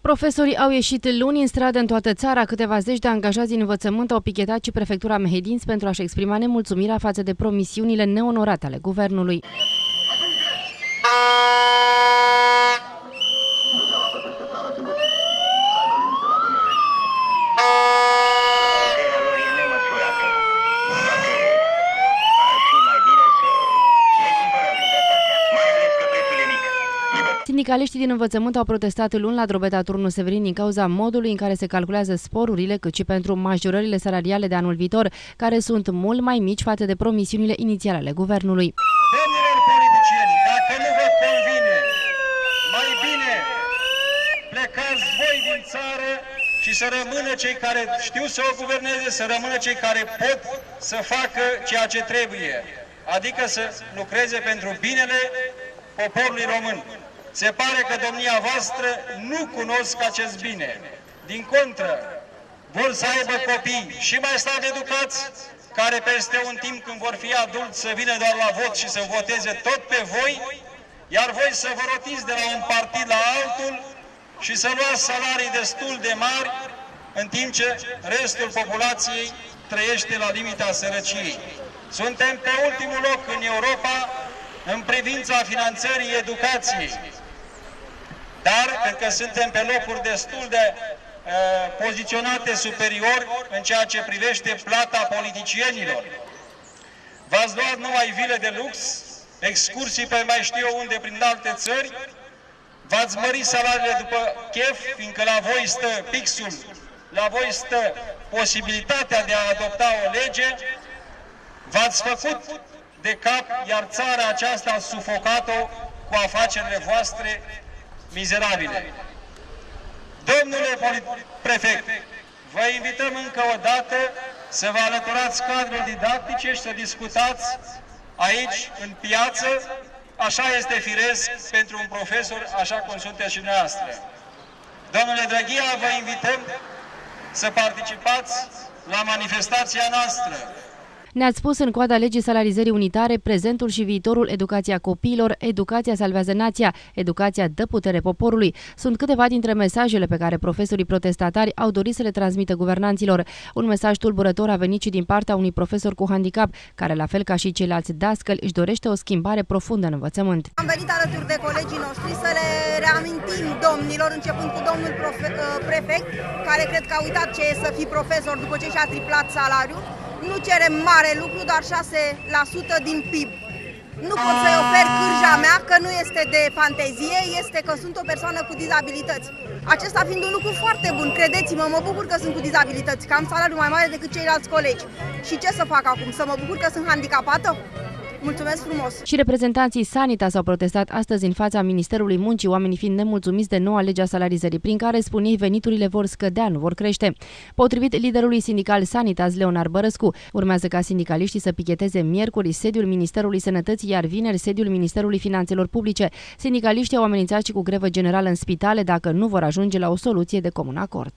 Profesorii au ieșit luni în stradă în toată țara. Câteva zeci de angajați din învățământ au pichetat și prefectura Mehedinți pentru a-și exprima nemulțumirea față de promisiunile neonorate ale guvernului. Sindicaliștii din învățământ au protestat luni la Drobeta Turnu Severin din cauza modului în care se calculează sporurile, cât și pentru majorările salariale de anul viitor, care sunt mult mai mici față de promisiunile inițiale ale guvernului. Domnilor politicieni, dacă nu vă convine, mai bine plecați voi din țară și să rămână cei care știu să o guverneze, să rămână cei care pot să facă ceea ce trebuie, adică să lucreze pentru binele poporului român. Se pare că domnia voastră nu cunosc acest bine. Din contră, vor să aibă copii și mai slab educați, care peste un timp când vor fi adulți să vină doar la vot și să voteze tot pe voi, iar voi să vă rotiți de la un partid la altul și să luați salarii destul de mari, în timp ce restul populației trăiește la limita sărăciei. Suntem pe ultimul loc în Europa în privința finanțării educației. Dar, pentru că suntem pe locuri destul de poziționate superior în ceea ce privește plata politicienilor, v-ați luat numai vile de lux, excursii pe mai știu eu unde prin alte țări, v-ați mărit salariile după chef, fiindcă la voi stă pixul, la voi stă posibilitatea de a adopta o lege, v-ați făcut de cap, iar țara aceasta a sufocat-o cu afacerile voastre mizerabile. Domnule prefect, vă invităm încă o dată să vă alăturați cadrul didactice și să discutați aici, în piață. Așa este firesc pentru un profesor, așa cum sunteți și noastră. Domnule Drăghia, vă invităm să participați la manifestația noastră. Ne-ați spus în coada legii salarizării unitare prezentul și viitorul, educația copiilor, educația salvează nația, educația dă putere poporului. Sunt câteva dintre mesajele pe care profesorii protestatari au dorit să le transmită guvernanților. Un mesaj tulburător a venit și din partea unui profesor cu handicap, care, la fel ca și ceilalți dascăli, își dorește o schimbare profundă în învățământ. Am venit alături de colegii noștri să le reamintim domnilor, începând cu domnul prefect, care cred că a uitat ce e să fii profesor după ce și-a triplat salariul. Nu cerem mare lucru, doar 6% din PIB. Nu pot să-i ofer cârja mea, că nu este de fantezie, este că sunt o persoană cu dizabilități. Acesta fiind un lucru foarte bun, credeți-mă, mă bucur că sunt cu dizabilități, că am salariu mai mare decât ceilalți colegi. Și ce să fac acum? Să mă bucur că sunt handicapată? Mulțumesc frumos! Și reprezentanții Sanitas au protestat astăzi în fața Ministerului Muncii, oamenii fiind nemulțumiți de noua lege a salarizării, prin care, spun ei, veniturile vor scădea, nu vor crește. Potrivit liderului sindical Sanitas, Leonard Bărăscu, urmează ca sindicaliștii să picheteze miercuri sediul Ministerului Sănătății, iar vineri sediul Ministerului Finanțelor Publice. Sindicaliștii au amenințat și cu grevă generală în spitale dacă nu vor ajunge la o soluție de comun acord.